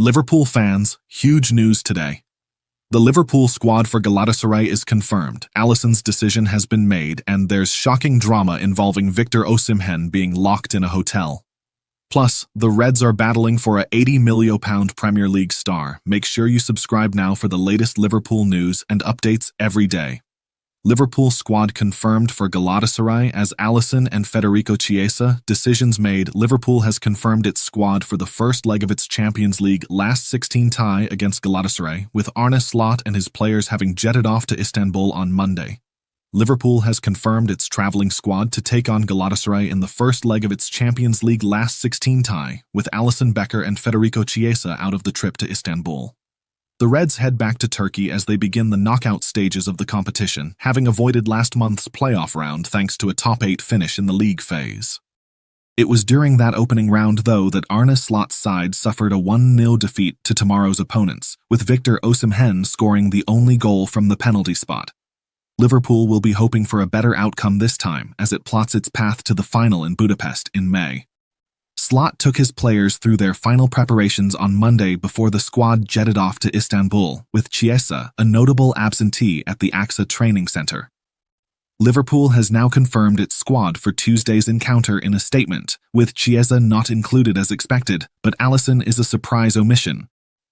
Liverpool fans, huge news today. The Liverpool squad for Galatasaray is confirmed. Alisson's decision has been made, and there's shocking drama involving Victor Osimhen being locked in a hotel. Plus, the Reds are battling for a £80 million Premier League star. Make sure you subscribe now for the latest Liverpool news and updates every day. Liverpool squad confirmed for Galatasaray as Alisson and Federico Chiesa. Decisions made. Liverpool has confirmed its squad for the first leg of its Champions League last 16 tie against Galatasaray, with Arne Slot and his players having jetted off to Istanbul on Monday. Liverpool has confirmed its travelling squad to take on Galatasaray in the first leg of its Champions League last 16 tie, with Alisson, Becker and Federico Chiesa out of the trip to Istanbul. The Reds head back to Turkey as they begin the knockout stages of the competition, having avoided last month's playoff round thanks to a top-8 finish in the league phase. It was during that opening round, though, that Arne Slot's side suffered a 1-0 defeat to tomorrow's opponents, with Victor Osimhen scoring the only goal from the penalty spot. Liverpool will be hoping for a better outcome this time as it plots its path to the final in Budapest in May. Slot took his players through their final preparations on Monday before the squad jetted off to Istanbul, with Chiesa a notable absentee at the AXA training centre. Liverpool has now confirmed its squad for Tuesday's encounter in a statement, with Chiesa not included as expected, but Alisson is a surprise omission.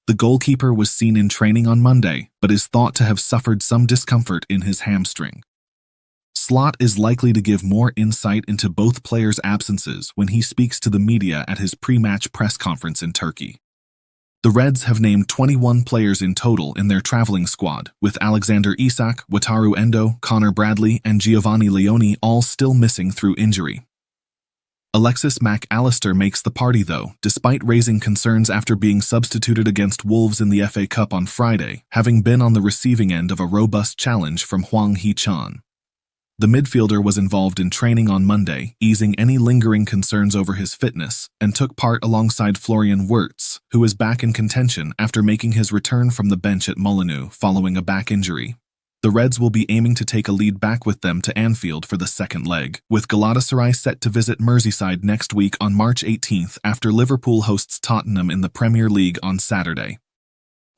The goalkeeper was seen in training on Monday, but is thought to have suffered some discomfort in his hamstring. Slot is likely to give more insight into both players' absences when he speaks to the media at his pre-match press conference in Turkey. The Reds have named 21 players in total in their travelling squad, with Alexander Isak, Wataru Endo, Connor Bradley and Giovanni Leoni all still missing through injury. Alexis Mac Allister makes the party though, despite raising concerns after being substituted against Wolves in the FA Cup on Friday, having been on the receiving end of a robust challenge from Hwang Hee-chan. The midfielder was involved in training on Monday, easing any lingering concerns over his fitness, and took part alongside Florian Wirtz, who is back in contention after making his return from the bench at Molineux following a back injury. The Reds will be aiming to take a lead back with them to Anfield for the second leg, with Galatasaray set to visit Merseyside next week on March 18th after Liverpool hosts Tottenham in the Premier League on Saturday.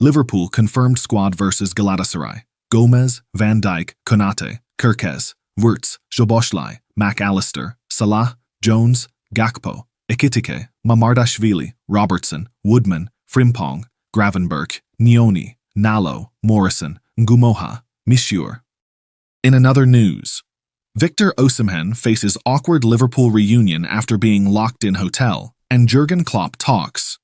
Liverpool confirmed squad versus Galatasaray: Gomez, Van Dijk, Konate, Kerkez, Wirtz, Szoboszlai, Mac Allister, Salah, Jones, Gakpo, Ekitike, Mamardashvili, Robertson, Woodman, Frimpong, Gravenberch, Nioni, Nalo, Morrison, Ngumoha, Mishure. In another news, Victor Osimhen faces awkward Liverpool reunion after being locked in hotel, and Jurgen Klopp talks.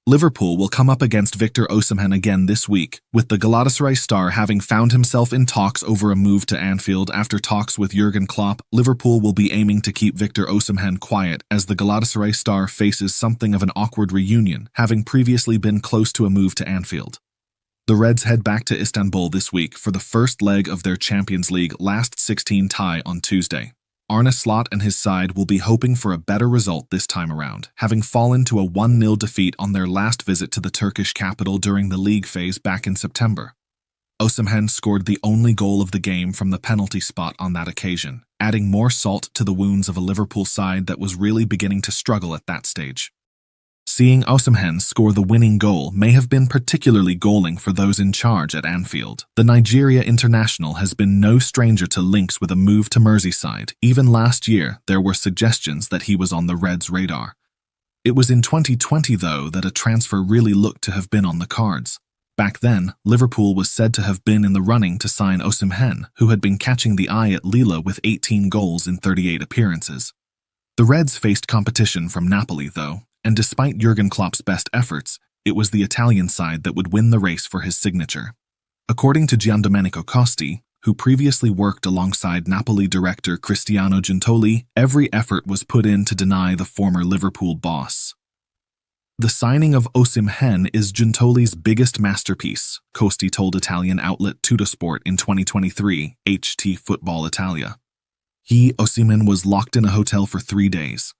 Liverpool will come up against Victor Osimhen again this week, with the Galatasaray star having found himself in talks over a move to Anfield after talks with Jurgen Klopp. Liverpool will be aiming to keep Victor Osimhen quiet as the Galatasaray star faces something of an awkward reunion, having previously been close to a move to Anfield. The Reds head back to Istanbul this week for the first leg of their Champions League last 16 tie on Tuesday. Arne Slot and his side will be hoping for a better result this time around, having fallen to a 1-0 defeat on their last visit to the Turkish capital during the league phase back in September. Osimhen scored the only goal of the game from the penalty spot on that occasion, adding more salt to the wounds of a Liverpool side that was really beginning to struggle at that stage. Seeing Osimhen score the winning goal may have been particularly galling for those in charge at Anfield. The Nigeria international has been no stranger to links with a move to Merseyside. Even last year, there were suggestions that he was on the Reds' radar. It was in 2020, though, that a transfer really looked to have been on the cards. Back then, Liverpool was said to have been in the running to sign Osimhen, who had been catching the eye at Lille with 18 goals in 38 appearances. The Reds faced competition from Napoli, though, and despite Jurgen Klopp's best efforts, it was the Italian side that would win the race for his signature. According to Giandomenico Costi, who previously worked alongside Napoli director Cristiano Giuntoli, every effort was put in to deny the former Liverpool boss. The signing of Osimhen is Giuntoli's biggest masterpiece, Costi told Italian outlet Tuttosport in 2023, HT Football Italia. Osimhen was locked in a hotel for 3 days.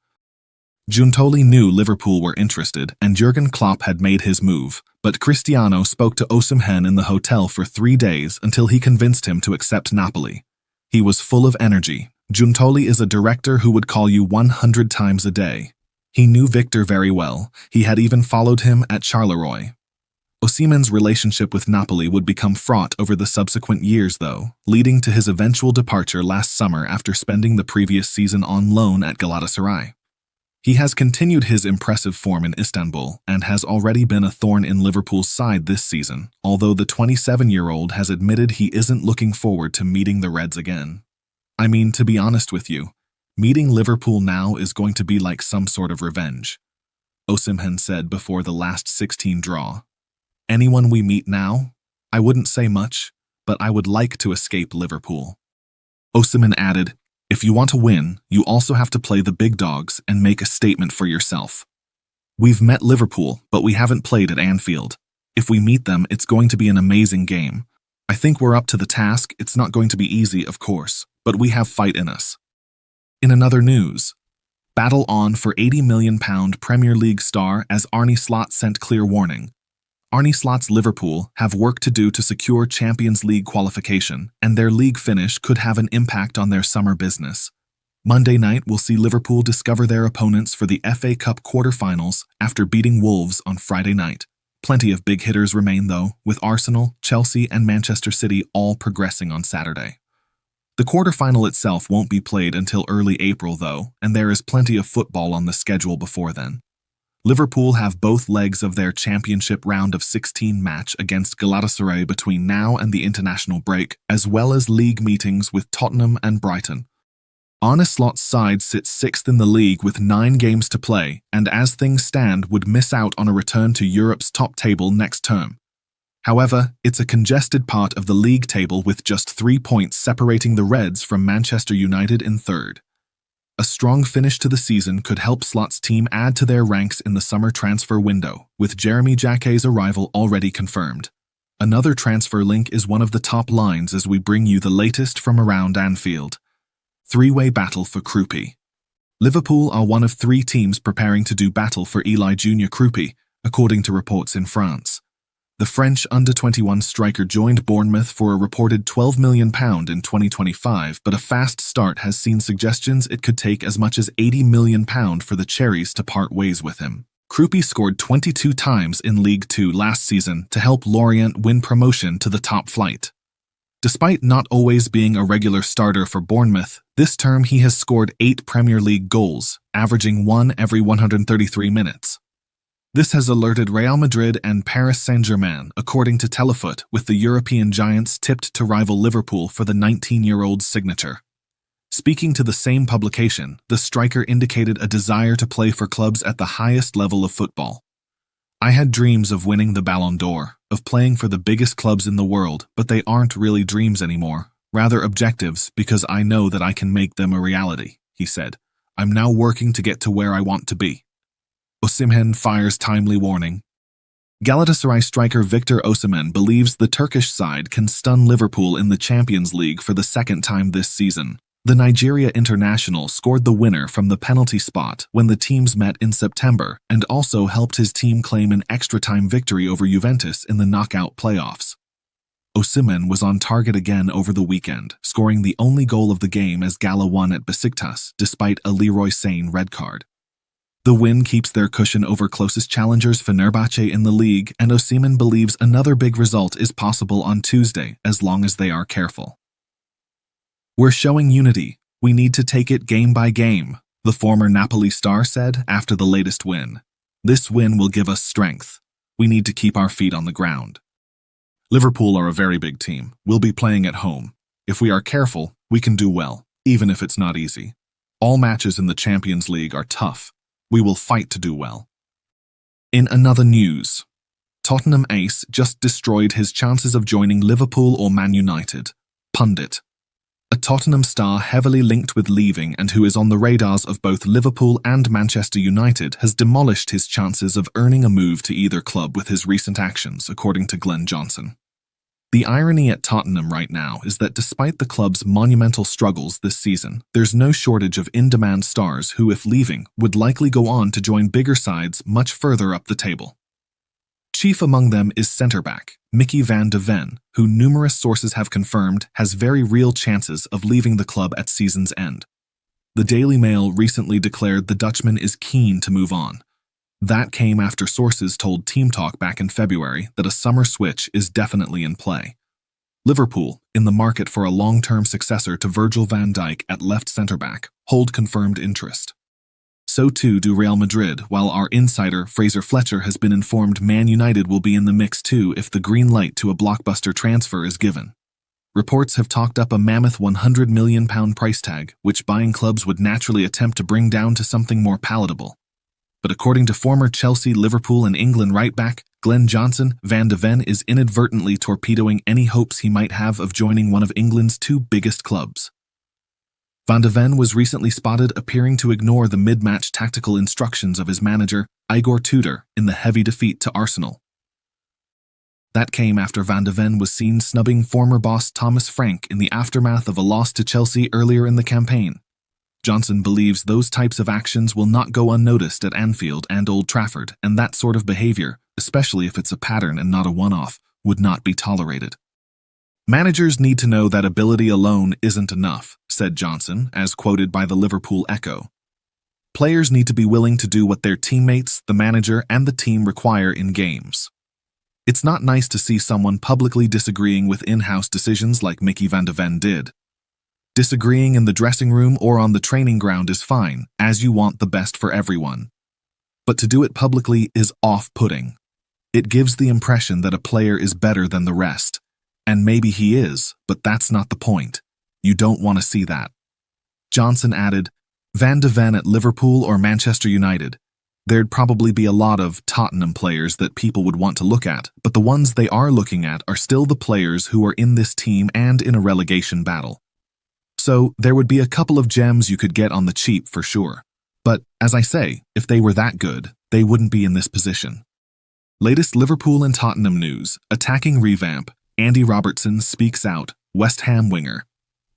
Giuntoli knew Liverpool were interested and Jurgen Klopp had made his move, but Cristiano spoke to Osimhen in the hotel for 3 days until he convinced him to accept Napoli. He was full of energy. Giuntoli is a director who would call you 100 times a day. He knew Victor very well. He had even followed him at Charleroi. Osimhen's relationship with Napoli would become fraught over the subsequent years, though, leading to his eventual departure last summer after spending the previous season on loan at Galatasaray. He has continued his impressive form in Istanbul and has already been a thorn in Liverpool's side this season, although the 27-year-old has admitted he isn't looking forward to meeting the Reds again. I mean, to be honest with you, meeting Liverpool now is going to be like some sort of revenge, Osimhen said before the last 16 draw. Anyone we meet now? I wouldn't say much, but I would like to escape Liverpool. Osimhen added, if you want to win, you also have to play the big dogs and make a statement for yourself. We've met Liverpool, but we haven't played at Anfield. If we meet them, it's going to be an amazing game. I think we're up to the task. It's not going to be easy, of course, but we have fight in us. In another news, battle on for £80 million Premier League star as Arne Slot sent clear warning. Arne Slot's Liverpool have work to do to secure Champions League qualification, and their league finish could have an impact on their summer business. Monday night will see Liverpool discover their opponents for the FA Cup quarter-finals after beating Wolves on Friday night. Plenty of big hitters remain, though, with Arsenal, Chelsea, and Manchester City all progressing on Saturday. The quarter-final itself won't be played until early April, though, and there is plenty of football on the schedule before then. Liverpool have both legs of their championship round of 16 match against Galatasaray between now and the international break, as well as league meetings with Tottenham and Brighton. Arne Slot's side sits 6th in the league with 9 games to play, and as things stand would miss out on a return to Europe's top table next term. However, it's a congested part of the league table with just 3 points separating the Reds from Manchester United in 3rd. A strong finish to the season could help Slot's team add to their ranks in the summer transfer window, with Jeremy Jacquet's arrival already confirmed. Another transfer link is one of the top lines as we bring you the latest from around Anfield. Three-way battle for Krupi. Liverpool are one of 3 teams preparing to do battle for Eli Junior Krupi, according to reports in France. The French under-21 striker joined Bournemouth for a reported £12 million in 2025, but a fast start has seen suggestions it could take as much as £80 million for the Cherries to part ways with him. Krupi scored 22 times in League 2 last season to help Lorient win promotion to the top flight. Despite not always being a regular starter for Bournemouth, this term he has scored 8 Premier League goals, averaging 1 every 133 minutes. This has alerted Real Madrid and Paris Saint-Germain, according to Telefoot, with the European giants tipped to rival Liverpool for the 19-year-old's signature. Speaking to the same publication, the striker indicated a desire to play for clubs at the highest level of football. I had dreams of winning the Ballon d'Or, of playing for the biggest clubs in the world, but they aren't really dreams anymore, rather objectives because I know that I can make them a reality, he said. I'm now working to get to where I want to be. Osimhen fires timely warning. Galatasaray striker Victor Osimhen believes the Turkish side can stun Liverpool in the Champions League for the 2nd time this season. The Nigeria international scored the winner from the penalty spot when the teams met in September and also helped his team claim an extra-time victory over Juventus in the knockout playoffs. Osimhen was on target again over the weekend, scoring the only goal of the game as Gala won at Besiktas despite a Leroy Sane red card. The win keeps their cushion over closest challengers Fenerbahce in the league, and Osimhen believes another big result is possible on Tuesday as long as they are careful. We're showing unity. We need to take it game by game, the former Napoli star said after the latest win. This win will give us strength. We need to keep our feet on the ground. Liverpool are a very big team. We'll be playing at home. If we are careful, we can do well, even if it's not easy. All matches in the Champions League are tough. We will fight to do well. In another news, Tottenham ace just destroyed his chances of joining Liverpool or Man United. Pundit. A Tottenham star heavily linked with leaving and who is on the radars of both Liverpool and Manchester United has demolished his chances of earning a move to either club with his recent actions, according to Glenn Johnson. The irony at Tottenham right now is that despite the club's monumental struggles this season, there's no shortage of in-demand stars who, if leaving, would likely go on to join bigger sides much further up the table. Chief among them is centre-back Mickey van de Ven, who numerous sources have confirmed has very real chances of leaving the club at season's end. The Daily Mail recently declared the Dutchman is keen to move on. That came after sources told Team Talk back in February that a summer switch is definitely in play. Liverpool, in the market for a long-term successor to Virgil van Dijk at left centre-back, hold confirmed interest. So too do Real Madrid, while our insider Fraser Fletcher has been informed Man United will be in the mix too if the green light to a blockbuster transfer is given. Reports have talked up a mammoth £100 million price tag, which buying clubs would naturally attempt to bring down to something more palatable. But according to former Chelsea, Liverpool and England right-back Glenn Johnson, Van de Ven is inadvertently torpedoing any hopes he might have of joining one of England's two biggest clubs. Van de Ven was recently spotted appearing to ignore the mid-match tactical instructions of his manager, Igor Tudor, in the heavy defeat to Arsenal. That came after Van de Ven was seen snubbing former boss Thomas Frank in the aftermath of a loss to Chelsea earlier in the campaign. Johnson believes those types of actions will not go unnoticed at Anfield and Old Trafford, and that sort of behavior, especially if it's a pattern and not a one-off, would not be tolerated. Managers need to know that ability alone isn't enough, said Johnson, as quoted by the Liverpool Echo. Players need to be willing to do what their teammates, the manager, and the team require in games. It's not nice to see someone publicly disagreeing with in-house decisions like Mickey Van de Ven did. Disagreeing in the dressing room or on the training ground is fine, as you want the best for everyone. But to do it publicly is off-putting. It gives the impression that a player is better than the rest. And maybe he is, but that's not the point. You don't want to see that. Johnson added, Van de Ven at Liverpool or Manchester United. There'd probably be a lot of Tottenham players that people would want to look at, but the ones they are looking at are still the players who are in this team and in a relegation battle. So there would be a couple of gems you could get on the cheap for sure. But, as I say, if they were that good, they wouldn't be in this position. Latest Liverpool and Tottenham news, attacking revamp, Andy Robertson speaks out, West Ham winger.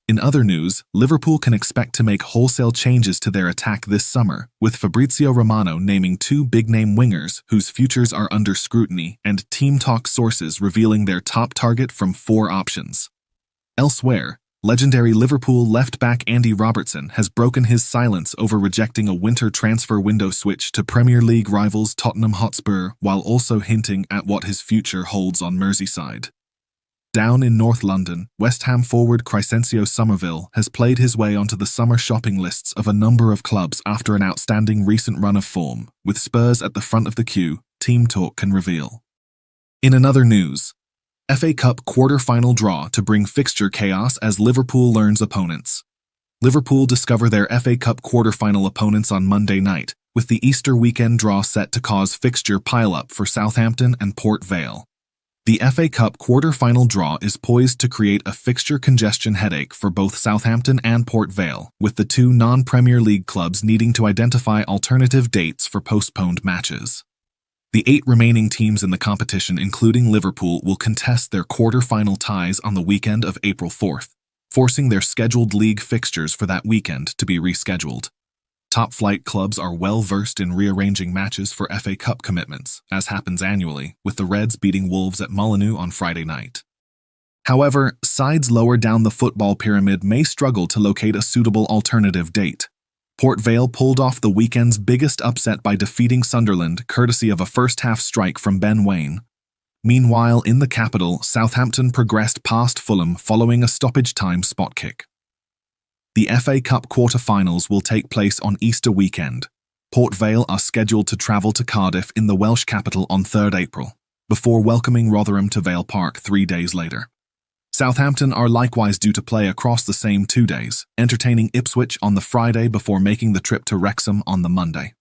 In other news, Liverpool can expect to make wholesale changes to their attack this summer, with Fabrizio Romano naming two big-name wingers whose futures are under scrutiny and Team Talk sources revealing their top target from 4 options. Elsewhere, legendary Liverpool left-back Andy Robertson has broken his silence over rejecting a winter transfer window switch to Premier League rivals Tottenham Hotspur while also hinting at what his future holds on Merseyside. Down in North London, West Ham forward Crysencio Somerville has played his way onto the summer shopping lists of a number of clubs after an outstanding recent run of form, with Spurs at the front of the queue, Team Talk can reveal. In another news, FA Cup quarter-final draw to bring fixture chaos as Liverpool learns opponents. Liverpool discover their FA Cup quarter-final opponents on Monday night, with the Easter weekend draw set to cause fixture pile-up for Southampton and Port Vale. The FA Cup quarter-final draw is poised to create a fixture congestion headache for both Southampton and Port Vale, with the two non-Premier League clubs needing to identify alternative dates for postponed matches. The 8 remaining teams in the competition, including Liverpool, will contest their quarter-final ties on the weekend of April 4th, forcing their scheduled league fixtures for that weekend to be rescheduled. Top-flight clubs are well-versed in rearranging matches for FA Cup commitments, as happens annually, with the Reds beating Wolves at Molineux on Friday night. However, sides lower down the football pyramid may struggle to locate a suitable alternative date. Port Vale pulled off the weekend's biggest upset by defeating Sunderland, courtesy of a first-half strike from Ben Waine. Meanwhile, in the capital, Southampton progressed past Fulham following a stoppage-time spot kick. The FA Cup quarter-finals will take place on Easter weekend. Port Vale are scheduled to travel to Cardiff in the Welsh capital on 3rd April, before welcoming Rotherham to Vale Park 3 days later. Southampton are likewise due to play across the same 2 days, entertaining Ipswich on the Friday before making the trip to Wrexham on the Monday.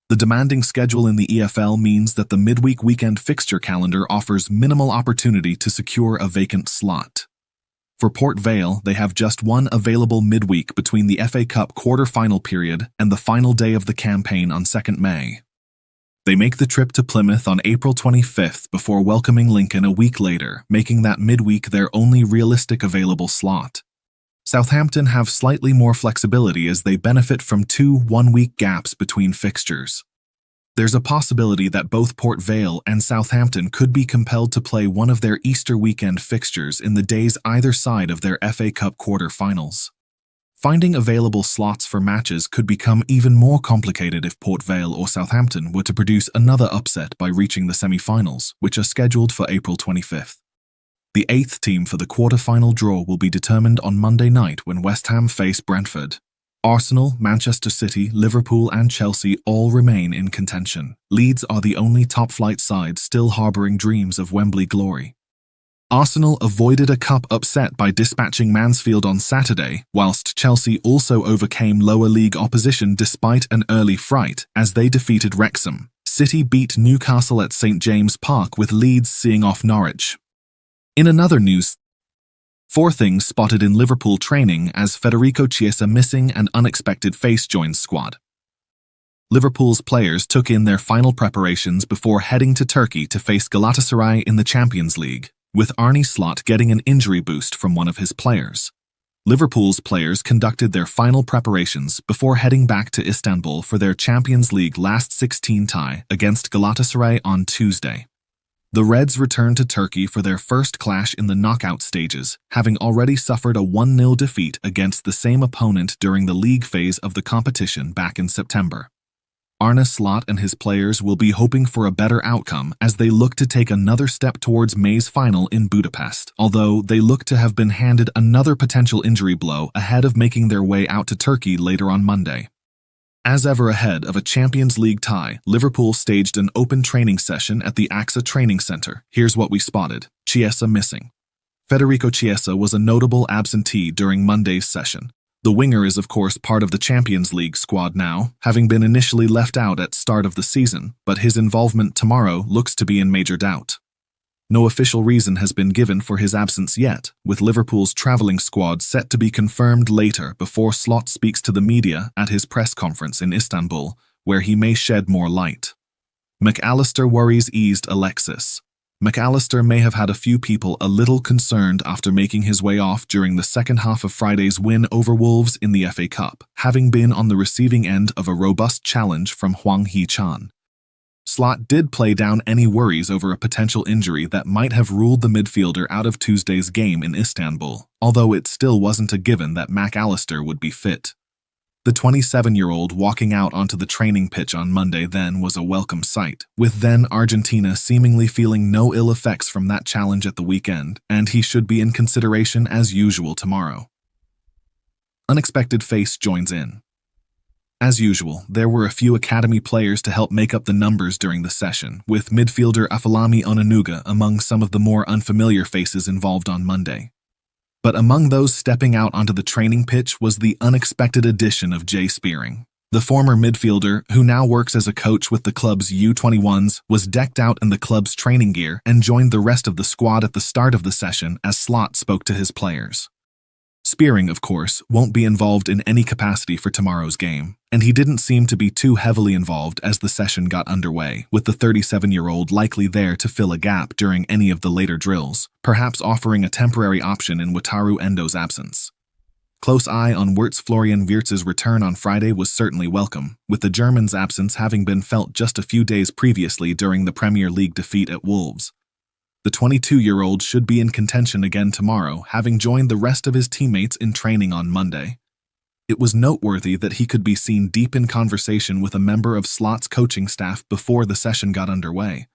The demanding schedule in the EFL means that the midweek weekend fixture calendar offers minimal opportunity to secure a vacant slot. For Port Vale, they have just one available midweek between the FA Cup quarter-final period and the final day of the campaign on 2nd May. They make the trip to Plymouth on April 25th before welcoming Lincoln a week later, making that midweek their only realistic available slot. Southampton have slightly more flexibility as they benefit from 2 one-week gaps between fixtures. There's a possibility that both Port Vale and Southampton could be compelled to play one of their Easter weekend fixtures in the days either side of their FA Cup quarter-finals. Finding available slots for matches could become even more complicated if Port Vale or Southampton were to produce another upset by reaching the semi-finals, which are scheduled for April 25th. The 8th team for the quarter-final draw will be determined on Monday night when West Ham face Brentford. Arsenal, Manchester City, Liverpool and Chelsea all remain in contention. Leeds are the only top-flight side still harbouring dreams of Wembley glory. Arsenal avoided a cup upset by dispatching Mansfield on Saturday, whilst Chelsea also overcame lower league opposition despite an early fright as they defeated Wrexham. City beat Newcastle at St James Park with Leeds seeing off Norwich. In another news, 4 things spotted in Liverpool training as Federico Chiesa missing and unexpected face joins squad. Liverpool's players took in their final preparations before heading to Turkey to face Galatasaray in the Champions League, with Arne Slot getting an injury boost from one of his players. Liverpool's players conducted their final preparations before heading back to Istanbul for their Champions League last 16 tie against Galatasaray on Tuesday. The Reds returned to Turkey for their first clash in the knockout stages, having already suffered a 1-0 defeat against the same opponent during the league phase of the competition back in September. Arne Slot and his players will be hoping for a better outcome as they look to take another step towards May's final in Budapest, although they look to have been handed another potential injury blow ahead of making their way out to Turkey later on Monday. As ever ahead of a Champions League tie, Liverpool staged an open training session at the AXA Training Centre. Here's what we spotted. Chiesa missing. Federico Chiesa was a notable absentee during Monday's session. The winger is of course part of the Champions League squad now, having been initially left out at start of the season, but his involvement tomorrow looks to be in major doubt. No official reason has been given for his absence yet, with Liverpool's travelling squad set to be confirmed later before Slot speaks to the media at his press conference in Istanbul, where he may shed more light. McAllister worries eased Alexis. McAllister may have had a few people a little concerned after making his way off during the second half of Friday's win over Wolves in the FA Cup, having been on the receiving end of a robust challenge from Hwang Hee-chan. Slot did play down any worries over a potential injury that might have ruled the midfielder out of Tuesday's game in Istanbul, although it still wasn't a given that McAllister would be fit. The 27-year-old walking out onto the training pitch on Monday then was a welcome sight, with then Argentina seemingly feeling no ill effects from that challenge at the weekend, and he should be in consideration as usual tomorrow. Unexpected face joins in. As usual, there were a few academy players to help make up the numbers during the session, with midfielder Afolami Onanuga among some of the more unfamiliar faces involved on Monday. But among those stepping out onto the training pitch was the unexpected addition of Jay Spearing. The former midfielder, who now works as a coach with the club's U21s, was decked out in the club's training gear and joined the rest of the squad at the start of the session as Slot spoke to his players. Spearing, of course, won't be involved in any capacity for tomorrow's game, and he didn't seem to be too heavily involved as the session got underway, with the 37-year-old likely there to fill a gap during any of the later drills, perhaps offering a temporary option in Wataru Endo's absence. Close eye on Florian Wirtz's return on Friday was certainly welcome, with the German's absence having been felt just a few days previously during the Premier League defeat at Wolves. The 22-year-old should be in contention again tomorrow, having joined the rest of his teammates in training on Monday. It was noteworthy that he could be seen deep in conversation with a member of Slot's coaching staff before the session got underway.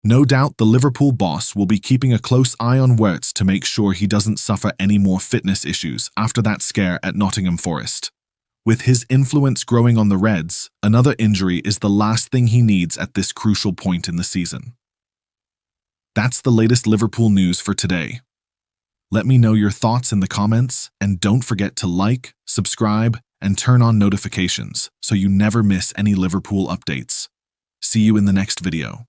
No doubt the Liverpool boss will be keeping a close eye on Wirtz to make sure he doesn't suffer any more fitness issues after that scare at Nottingham Forest. With his influence growing on the Reds, another injury is the last thing he needs at this crucial point in the season. That's the latest Liverpool news for today. Let me know your thoughts in the comments, and don't forget to like, subscribe, and turn on notifications so you never miss any Liverpool updates. See you in the next video.